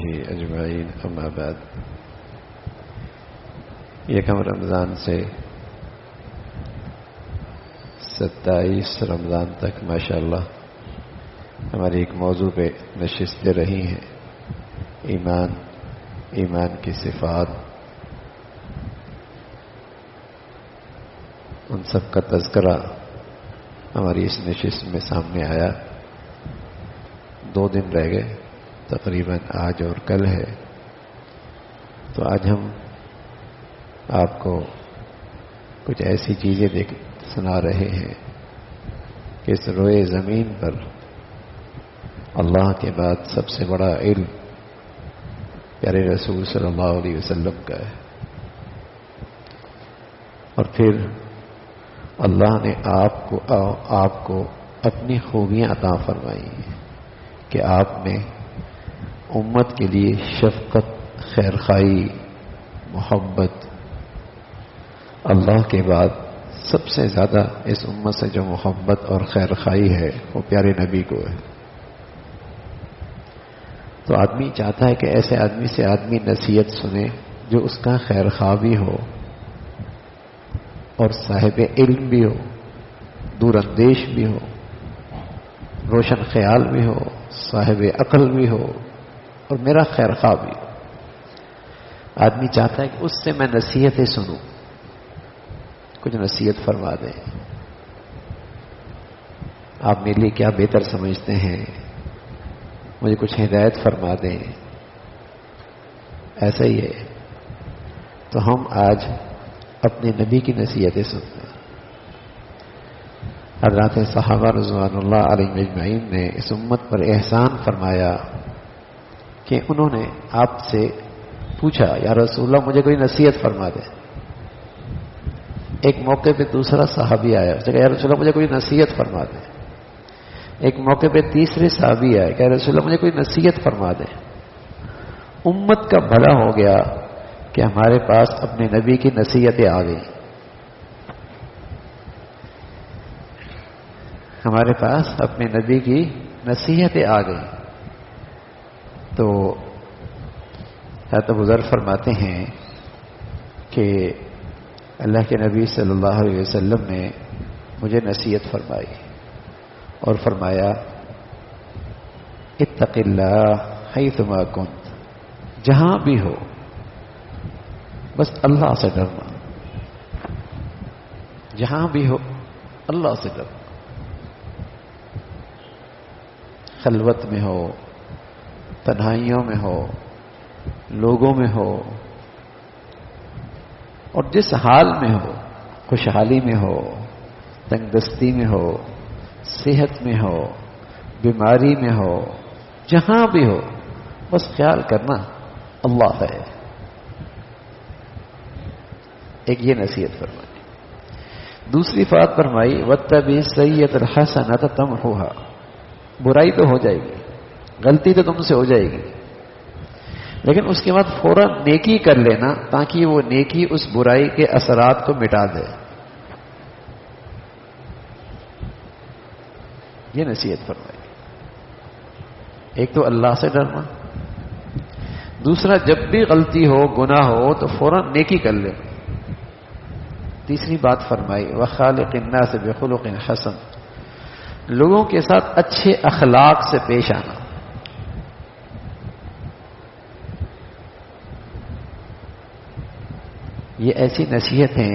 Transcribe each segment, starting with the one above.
أجمعين أما بعد یکم رمضان سے 27 رمضان تک ماشاءاللہ ہماری ایک موضوع پہ نشستیں رہی ہیں، ایمان کی صفات، ان سب کا تذکرہ ہماری اس نشست میں سامنے آیا۔ 2 دن رہ گئے تقریباً، آج اور کل ہے، تو آج ہم آپ کو کچھ ایسی چیزیں سنا رہے ہیں کہ اس روئے زمین پر اللہ کے بعد سب سے بڑا علم پیارے رسول صلی اللہ علیہ وسلم کا ہے، اور پھر اللہ نے آپ کو اپنی خوبیاں عطا فرمائی ہیں کہ آپ نے امت کے لیے شفقت، خیرخواہی، محبت، اللہ کے بعد سب سے زیادہ اس امت سے جو محبت اور خیرخواہی ہے وہ پیارے نبی کو ہے۔ تو آدمی چاہتا ہے کہ ایسے آدمی سے آدمی نصیحت سنے جو اس کا خیرخواہ بھی ہو اور صاحب علم بھی ہو، دور اندیش بھی ہو، روشن خیال بھی ہو، صاحب عقل بھی ہو اور میرا خیرخواہ بھی ہو۔ آدمی چاہتا ہے کہ اس سے میں نصیحتیں سنوں، کچھ نصیحت فرما دیں، آپ میرے لیے کیا بہتر سمجھتے ہیں، مجھے کچھ ہدایت فرما دیں۔ ایسا ہی ہے، تو ہم آج اپنے نبی کی نصیحتیں سنتے ہیں۔ حضرات صحابہ رضوان اللہ علیہم اجمعین نے اس امت پر احسان فرمایا کہ انہوں نے آپ سے پوچھا، یا رسول اللہ مجھے کوئی نصیحت فرما دے۔ ایک موقع پہ دوسرا صحابی آیا، اس نے کہا یا رسول اللہ مجھے کوئی نصیحت فرما دے۔ ایک موقع پہ تیسرے صحابی آئے، کہ رسول اللہ مجھے کوئی نصیحت فرما دے۔ امت کا بھلا ہو گیا کہ ہمارے پاس اپنے نبی کی نصیحتیں آ گئی، ہمارے پاس اپنے نبی کی نصیحتیں آ گئی۔ تو حضرت ابو ذر فرماتے ہیں کہ اللہ کے نبی صلی اللہ علیہ وسلم نے مجھے نصیحت فرمائی اور فرمایا اتق اللہ حیثما کنت، جہاں بھی ہو بس اللہ سے ڈرنا، جہاں بھی ہو اللہ سے ڈرنا، خلوت میں ہو، تنہائیوں میں ہو، لوگوں میں ہو، اور جس حال میں ہو، خوشحالی میں ہو، تنگ دستی میں ہو، صحت میں ہو، بیماری میں ہو، جہاں بھی ہو بس خیال کرنا اللہ ہے۔ ایک یہ نصیحت فرمائی۔ دوسری بات فرمائی وَاتَّبِعِ السَّيِّئَةَ الْحَسَنَةَ تَمْحُوهَا، برائی تو ہو جائے گی، غلطی تو تم سے ہو جائے گی، لیکن اس کے بعد فوراً نیکی کر لینا تاکہ وہ نیکی اس برائی کے اثرات کو مٹا دے۔ یہ نصیحت فرمائی۔ ایک تو اللہ سے ڈرنا، دوسرا جب بھی غلطی ہو، گناہ ہو تو فوراً نیکی کر لینا۔ تیسری بات فرمائی وَخَالِقِ النَّاسَ بِخُلُقٍ حَسَنٍ، لوگوں کے ساتھ اچھے اخلاق سے پیش آنا۔ یہ ایسی نصیحتیں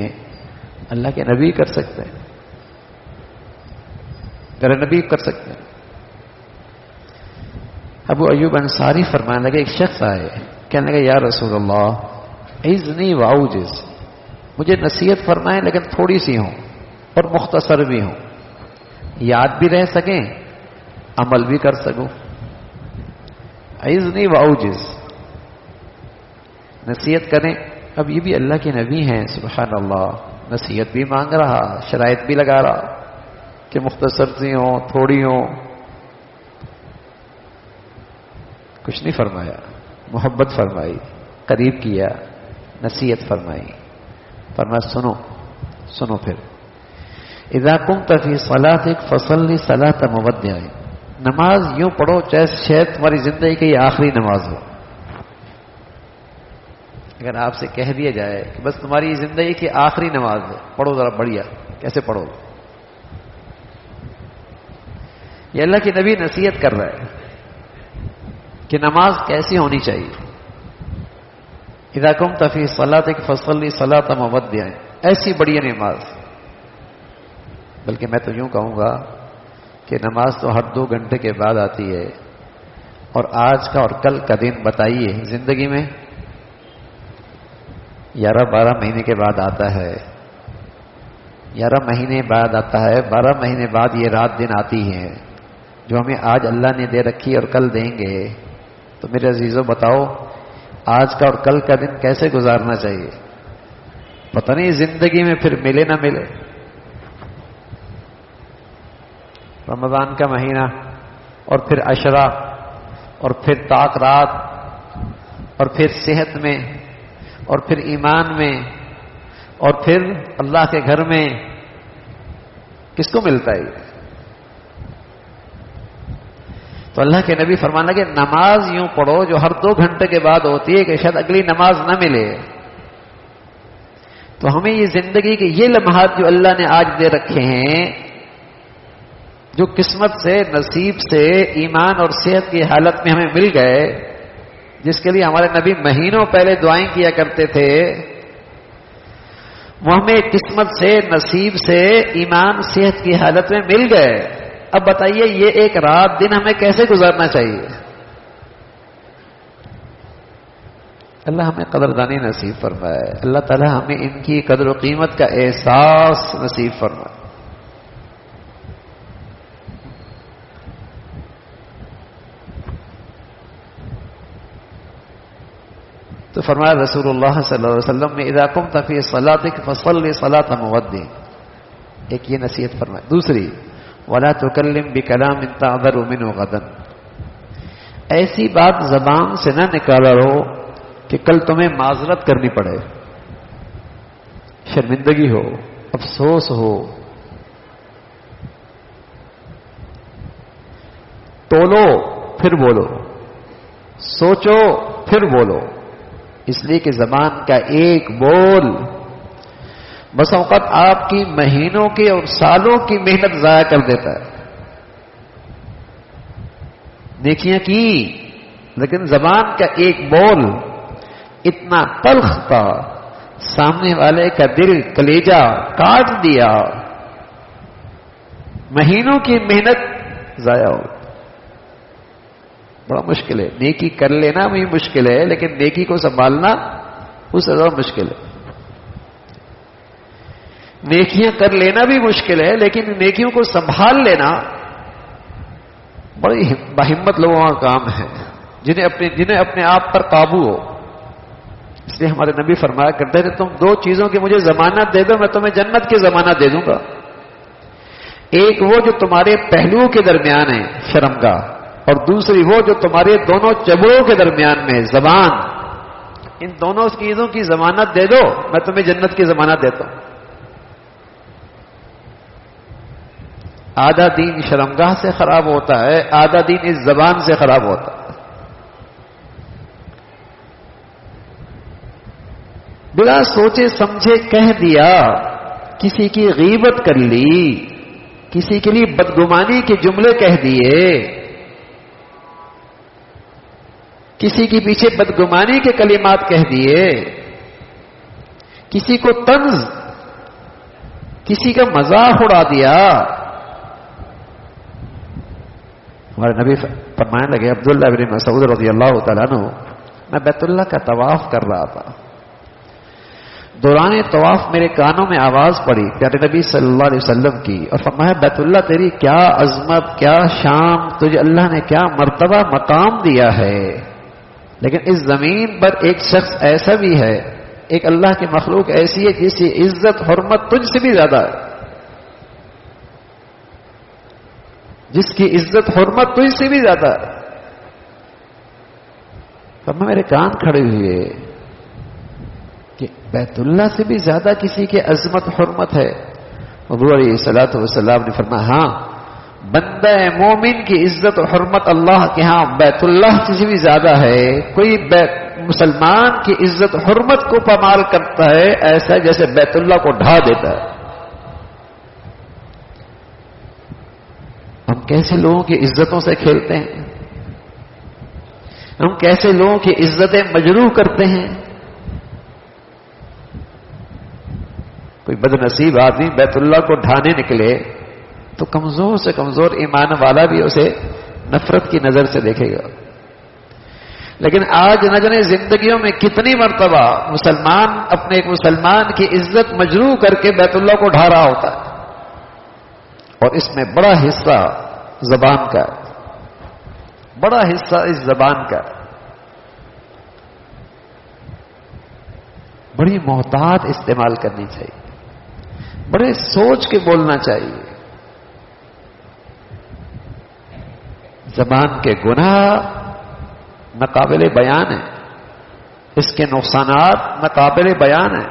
اللہ کے نبی کر سکتے ہیں، میرے نبی کر سکتے ہیں۔ ابو ایوب انصاری فرمانے لگے، ایک شخص آئے کہنے لگے یا رسول اللہ اذنی واوجز، مجھے نصیحت فرمائیں لیکن تھوڑی سی ہوں اور مختصر بھی ہوں، یاد بھی رہ سکیں، عمل بھی کر سکوں۔ اذنی واوجز، نصیحت کریں۔ اب یہ بھی اللہ کے نبی ہیں، سبحان اللہ، نصیحت بھی مانگ رہا، شرائط بھی لگا رہا کہ مختصر سی ہوں، تھوڑی ہوں۔ کچھ نہیں فرمایا، محبت فرمائی، قریب کیا، نصیحت فرمائی، فرمایا سنو پھر اذا قمت فی صلاتک فصلی صلاۃ مودع، نماز یوں پڑھو چاہے شاید تمہاری زندگی کی یہ آخری نماز ہو، اگر آپ سے کہہ دیا جائے کہ بس تمہاری زندگی کی آخری نماز ہے، پڑھو ذرا بڑھیا، کیسے پڑھو؟ یہ اللہ کے نبی نصیحت کر رہا ہے کہ نماز کیسی ہونی چاہیے. اذا قمت فی صلاتک فصلی صلاۃ مودع، ایسی بڑی نماز. بلکہ میں تو یوں کہوں گا کہ نماز تو ہر 2 گھنٹے کے بعد آتی ہے، اور آج کا اور کل کا دن بتائیے زندگی میں 11-12 مہینے کے بعد آتا ہے، 11 مہینے بعد آتا ہے، 12 مہینے بعد یہ رات دن آتی ہے جو ہمیں آج اللہ نے دے رکھی اور کل دیں گے. تو میرے عزیزوں بتاؤ آج کا اور کل کا دن کیسے گزارنا چاہیے؟ پتہ نہیں زندگی میں پھر ملے نہ ملے. رمضان کا مہینہ، اور پھر عشرہ، اور پھر طاق رات، اور پھر صحت میں، اور پھر ایمان میں، اور پھر اللہ کے گھر میں. کس کو ملتا ہے یہ؟ تو اللہ کے نبی فرمانا کہ نماز یوں پڑھو جو ہر 2 گھنٹے کے بعد ہوتی ہے کہ شاید اگلی نماز نہ ملے. تو ہمیں یہ زندگی کے یہ لمحات جو اللہ نے آج دے رکھے ہیں، جو قسمت سے، نصیب سے، ایمان اور صحت کی حالت میں ہمیں مل گئے، جس کے لیے ہمارے نبی مہینوں پہلے دعائیں کیا کرتے تھے، وہ ہمیں قسمت سے، نصیب سے، ایمان صحت کی حالت میں مل گئے. اب بتائیے یہ ایک رات دن ہمیں کیسے گزارنا چاہیے؟ اللہ ہمیں قدردانی نصیب فرمائے. اللہ تعالی ہمیں ان کی قدر و قیمت کا احساس نصیب فرمائے. تو فرمایا رسول اللہ صلی اللہ علیہ وسلم نے اذا قمت فی صلاتک فصلی صلاۃ مودع. ایک یہ نصیحت فرمائے. دوسری ولا تکلم بکلام تعذر منه غدا، ایسی بات زبان سے نہ نکالا ہو کہ کل تمہیں معذرت کرنی پڑے، شرمندگی ہو، افسوس ہو. تولو پھر بولو، سوچو پھر بولو. اس لیے کہ زبان کا ایک بول بس اوقات آپ کی مہینوں کی اور سالوں کی محنت ضائع کر دیتا ہے. نیکیاں کی، لیکن زبان کا ایک بول اتنا تلخ تھا، سامنے والے کا دل، کلیجہ کاٹ دیا، مہینوں کی محنت ضائع ہو. بڑا مشکل ہے. نیکی کر لینا بھی مشکل ہے، لیکن نیکی کو سنبھالنا اس سے زیادہ مشکل ہے. نیکیاں کر لینا بھی مشکل ہے، لیکن نیکیوں کو سنبھال لینا بڑی باہمت لوگوں کا کام ہے، جنہیں اپنے آپ پر قابو ہو. اس لیے ہمارے نبی فرمایا کرتے تھے تم 2 چیزوں کی مجھے ضمانت دے دو، میں تمہیں جنت کی ضمانت دے دوں گا. ایک وہ جو تمہارے پہلوؤں کے درمیان ہے، شرمگاہ، اور دوسری وہ جو تمہارے دونوں چبڑوں کے درمیان میں، زبان. ان دونوں چیزوں کی ضمانت دے دو، میں تمہیں جنت کی ضمانت دیتا ہوں. آدھا دین شرمگاہ سے خراب ہوتا ہے، آدھا دین اس زبان سے خراب ہوتا ہے. بلا سوچے سمجھے کہہ دیا، کسی کی غیبت کر لی، کسی کے لیے بدگمانی کے جملے کہہ دیے، کسی کے پیچھے بدگمانی کے کلمات کہہ دیے، کسی کو طنز، کسی کا مذاق اڑا دیا. ہمارے نبی فرمانے لگے عبداللہ بن مسعود رضی اللہ تعالیٰ عنہ، میں بیت اللہ کا طواف کر رہا تھا، دوران طواف میرے کانوں میں آواز پڑی پیارے نبی صلی اللہ علیہ وسلم کی، اور فرمایا بیت اللہ تیری کیا عظمت، کیا شان، تجھے اللہ نے کیا مرتبہ مقام دیا ہے. لیکن اس زمین پر ایک شخص ایسا بھی ہے، ایک اللہ کی مخلوق ایسی ہے جس کی عزت حرمت تجھ سے بھی زیادہ ہے، جس کی عزت حرمت تجھ سے بھی زیادہ ہے. فرمایا میرے کان کھڑے ہوئے کہ بیت اللہ سے بھی زیادہ کسی کی عظمت حرمت ہے. حضور علیہ الصلوۃ والسلام نے فرمایا ہاں، بندہ مومن کی عزت و حرمت اللہ کے ہاں بیت اللہ سے بھی زیادہ ہے. کوئی مسلمان کی عزت و حرمت کو پامال کرتا ہے ایسا جیسے بیت اللہ کو ڈھا دیتا ہے. ہم کیسے لوگوں کی عزتوں سے کھیلتے ہیں؟ ہم کیسے لوگوں کی عزتیں مجروح کرتے ہیں؟ کوئی بد نصیب آدمی بیت اللہ کو ڈھانے نکلے تو کمزور سے کمزور ایمان والا بھی اسے نفرت کی نظر سے دیکھے گا. لیکن آج نہ جانے زندگیوں میں کتنی مرتبہ مسلمان اپنے ایک مسلمان کی عزت مجروح کر کے بیت اللہ کو ڈھا رہا ہوتا ہے، اور اس میں بڑا حصہ زبان کا ہے، بڑا حصہ اس زبان کا ہے. بڑی محتاط استعمال کرنی چاہیے، بڑے سوچ کے بولنا چاہیے. زبان کے گناہ ناقابل بیان ہیں، اس کے نقصانات ناقابل بیان ہیں.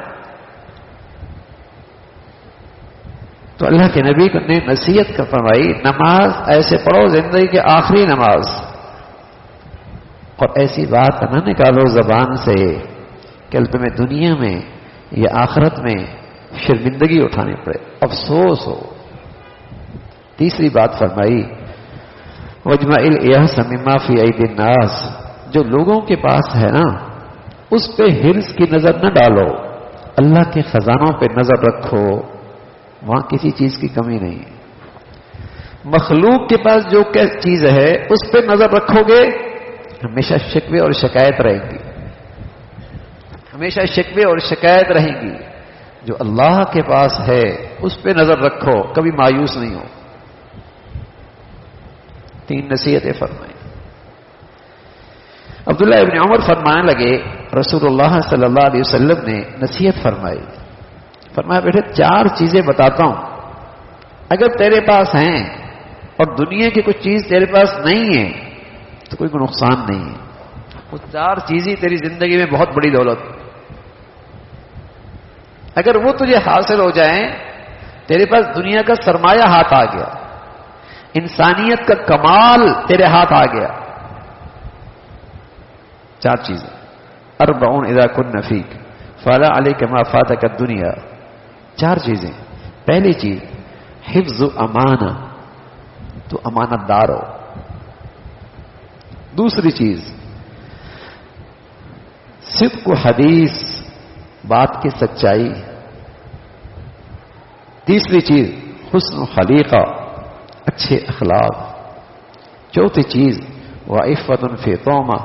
تو اللہ کے نبی نے نصیحت کا فرمائی، نماز ایسے پڑھو زندگی کے آخری نماز، اور ایسی بات نہ نکالو زبان سے کہ تمہیں دنیا میں یا آخرت میں شرمندگی اٹھانی پڑے، افسوس ہو. تیسری بات فرمائی، وجمع الیأس مما فی ایدی الناس، جو لوگوں کے پاس ہے نا اس پہ حرص کی نظر نہ ڈالو، اللہ کے خزانوں پہ نظر رکھو، وہاں کسی چیز کی کمی نہیں. مخلوق کے پاس جو چیز ہے اس پہ نظر رکھو گے ہمیشہ شکوے اور شکایت رہیں گی، ہمیشہ شکوے اور شکایت رہیں گی. جو اللہ کے پاس ہے اس پہ نظر رکھو، کبھی مایوس نہیں ہو. 3 نصیحتیں فرمائیں. عبداللہ ابن عمر فرمانے لگے رسول اللہ صلی اللہ علیہ وسلم نے نصیحت فرمائی، فرمایا بیٹے 4 چیزیں بتاتا ہوں، اگر تیرے پاس ہیں اور دنیا کی کچھ چیز تیرے پاس نہیں ہے تو کوئی نقصان نہیں ہے. وہ 4 چیزیں تیری زندگی میں بہت بڑی دولت، اگر وہ تجھے حاصل ہو جائیں تیرے پاس دنیا کا سرمایہ ہاتھ آ گیا، انسانیت کا کمال تیرے ہاتھ آ گیا. 4 چیزیں. 40 اذا كن فيك فلا عليك ما فاتك الدنيا. 4 چیزیں. پہلی چیز حفظ امانہ، تو امانت دار ہو. دوسری چیز صدق و حدیث، بات کی سچائی. تیسری چیز حسن خلیقہ، اچھے اخلاق. چوتھی چیز وعفۃ فی طعمہ،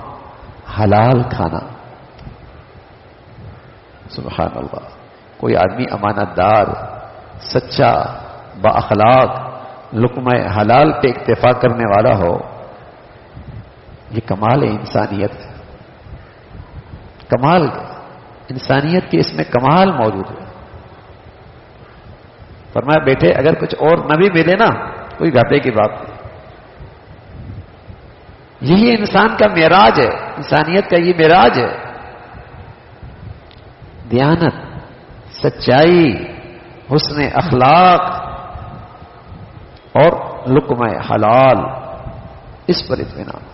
حلال کھانا. سبحان اللہ. کوئی آدمی امانت دار، سچا، با اخلاق، لقمہ حلال پہ اکتفا کرنے والا ہو، یہ کمال انسانیت. کمال انسانیت کی اس میں کمال موجود ہے. فرمایا بیٹے اگر کچھ اور نہ بھی ملے نا کوئی گھاٹے کی بات نہیں. یہی انسان کا معراج ہے، انسانیت کا یہ معراج ہے. دیانت، سچائی، حسن اخلاق اور لقمہ حلال، اس پر اطمینان.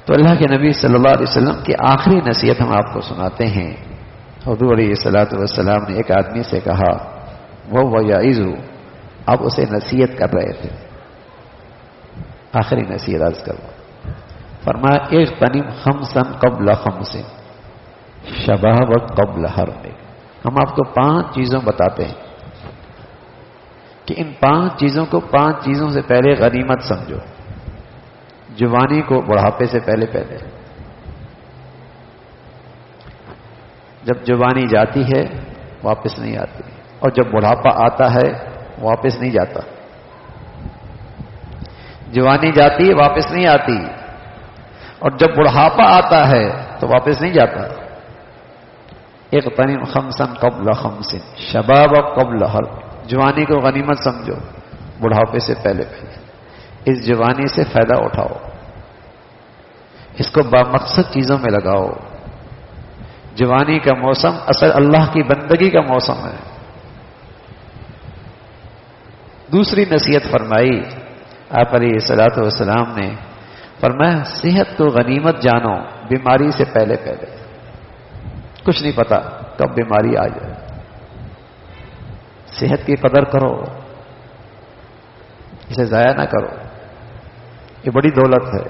تو اللہ کے نبی صلی اللہ علیہ وسلم کی آخری نصیحت ہم آپ کو سناتے ہیں. حضور علیہ الصلوۃ والسلام نے ایک آدمی سے کہا، وہ یعظ، اب اسے نصیحت کر رہے تھے. آخری نصیحت عرض کرو. فرمایا اغتنم خمسا قبل خمس شباب قبل حرم. ہم آپ کو 5 چیزوں بتاتے ہیں کہ ان 5 چیزوں کو 5 چیزوں سے پہلے غنیمت سمجھو. جوانی کو بڑھاپے سے پہلے جب جوانی جاتی ہے واپس نہیں آتی، اور جب بڑھاپا آتا ہے واپس نہیں جاتا. جوانی جاتی ہے واپس نہیں آتی، اور جب بڑھاپا آتا ہے تو واپس نہیں جاتا. اغتنم خمسا قبل خمس شباب قبل حرم. جوانی کو غنیمت سمجھو، بڑھاپے سے پہلے. اس جوانی سے فائدہ اٹھاؤ، اس کو بامقصد چیزوں میں لگاؤ. جوانی کا موسم اصل اللہ کی بندگی کا موسم ہے. دوسری نصیحت فرمائی آپ علیہ الصلوۃ والسلام نے، فرمایا صحت کو غنیمت جانو بیماری سے پہلے پہلے، کچھ نہیں پتا کب بیماری آ جائے، صحت کی قدر کرو، اسے ضائع نہ کرو، یہ بڑی دولت ہے،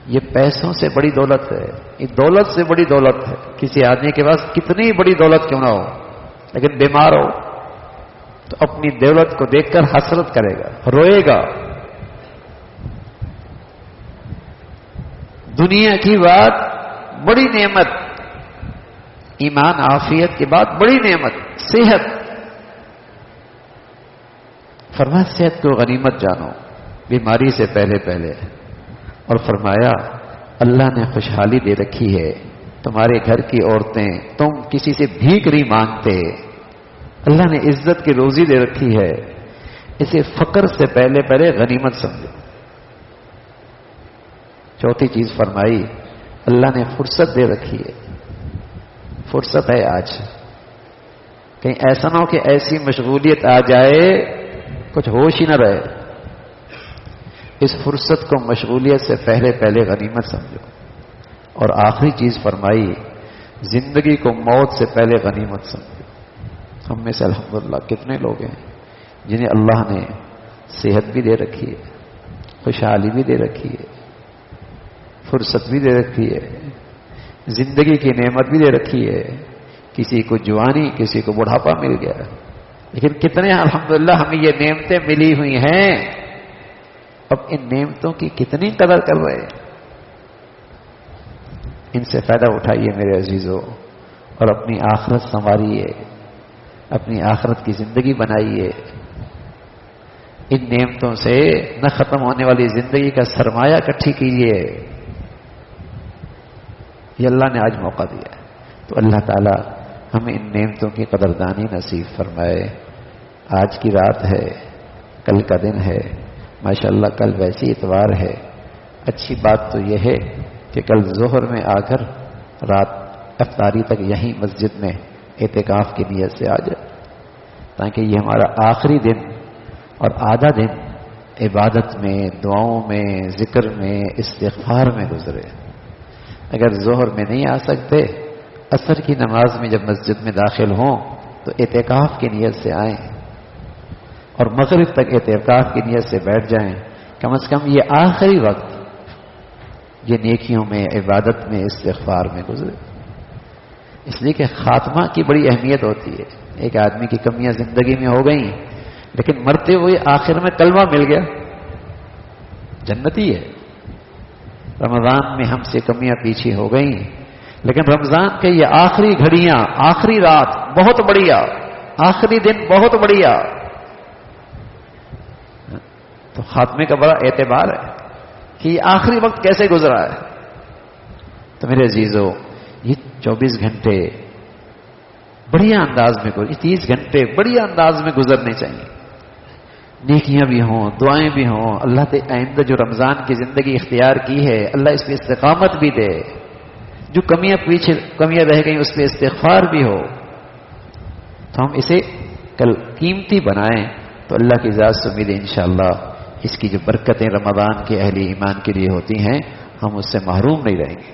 یہ پیسوں سے بڑی دولت ہے، یہ دولت سے بڑی دولت ہے۔ کسی آدمی کے پاس کتنی بڑی دولت کیوں نہ ہو، لیکن بیمار ہو تو اپنی دولت کو دیکھ کر حسرت کرے گا، روئے گا۔ دنیا کی بات بڑی نعمت، ایمان عافیت کے بعد بڑی نعمت صحت، فرمایا صحت کو غنیمت جانو بیماری سے پہلے پہلے، اور فرمایا اللہ نے خوشحالی دے رکھی ہے، تمہارے گھر کی عورتیں، تم کسی سے بھیک نہیں مانگتے، اللہ نے عزت کی روزی دے رکھی ہے، اسے فقر سے پہلے پہلے غنیمت سمجھو۔ چوتھی چیز فرمائی اللہ نے فرصت دے رکھی ہے، فرصت ہے آج، کہیں ایسا نہ ہو کہ ایسی مشغولیت آ جائے کچھ ہوش ہی نہ رہے، اس فرصت کو مشغولیت سے پہلے پہلے غنیمت سمجھو۔ اور آخری چیز فرمائی زندگی کو موت سے پہلے غنیمت سمجھو۔ ہم میں سے الحمدللہ کتنے لوگ ہیں جنہیں اللہ نے صحت بھی دے رکھی ہے، خوشحالی بھی دے رکھی ہے، فرصت بھی دے رکھی ہے، زندگی کی نعمت بھی دے رکھی ہے، کسی کو جوانی کسی کو بڑھاپا مل گیا، لیکن کتنے الحمدللہ ہمیں یہ نعمتیں ملی ہوئی ہیں، اب ان نعمتوں کی کتنی قدر کر رہے ہیں؟ ان سے فائدہ اٹھائیے میرے عزیزوں، اور اپنی آخرت سنواریے، اپنی آخرت کی زندگی بنائیے، ان نعمتوں سے نہ ختم ہونے والی زندگی کا سرمایہ اکٹھی کیجیے، یہ اللہ نے آج موقع دیا ہے، تو اللہ تعالی ہمیں ان نعمتوں کی قدردانی نصیب فرمائے۔ آج کی رات ہے، کل کا دن ہے، ماشاءاللہ کل ویسی اتوار ہے، اچھی بات تو یہ ہے کہ کل ظہر میں آ کر رات افطاری تک یہیں مسجد میں اعتکاف کی نیت سے آ جائے، تاکہ یہ ہمارا آخری دن اور آدھا دن عبادت میں، دعاؤں میں، ذکر میں، استغفار میں گزرے۔ اگر ظہر میں نہیں آ سکتے، عصر کی نماز میں جب مسجد میں داخل ہوں تو اعتکاف کی نیت سے آئیں، اور مغرب تک اعتکاف کی نیت سے بیٹھ جائیں، کم از کم یہ آخری وقت یہ نیکیوں میں، عبادت میں، استغفار میں گزرے، اس لیے کہ خاتمہ کی بڑی اہمیت ہوتی ہے۔ ایک آدمی کی کمیاں زندگی میں ہو گئیں، لیکن مرتے ہوئے آخر میں کلمہ مل گیا، جنتی ہے۔ رمضان میں ہم سے کمیاں پیچھے ہو گئیں، لیکن رمضان کے یہ آخری گھڑیاں، آخری رات بہت بڑھیا، آخری دن بہت بڑھیا، تو خاتمے کا بڑا اعتبار ہے کہ یہ آخری وقت کیسے گزرا ہے۔ تو میرے عزیزو، یہ 24 گھنٹے بڑھیا انداز میں 30 گھنٹے بڑھیا انداز میں گزرنے چاہیے، نیکیاں بھی ہوں، دعائیں بھی ہوں، اللہ نے آئندہ جو رمضان کی زندگی اختیار کی ہے اللہ اس پہ استقامت بھی دے، جو کمیاں رہ گئیں اس پہ استغفار بھی ہو، تو ہم اسے کل قیمتی بنائیں، تو اللہ کی ذات سے امید ہے انشاءاللہ اس کی جو برکتیں رمضان کے اہل ایمان کے لیے ہوتی ہیں ہم اس سے محروم نہیں رہیں گے۔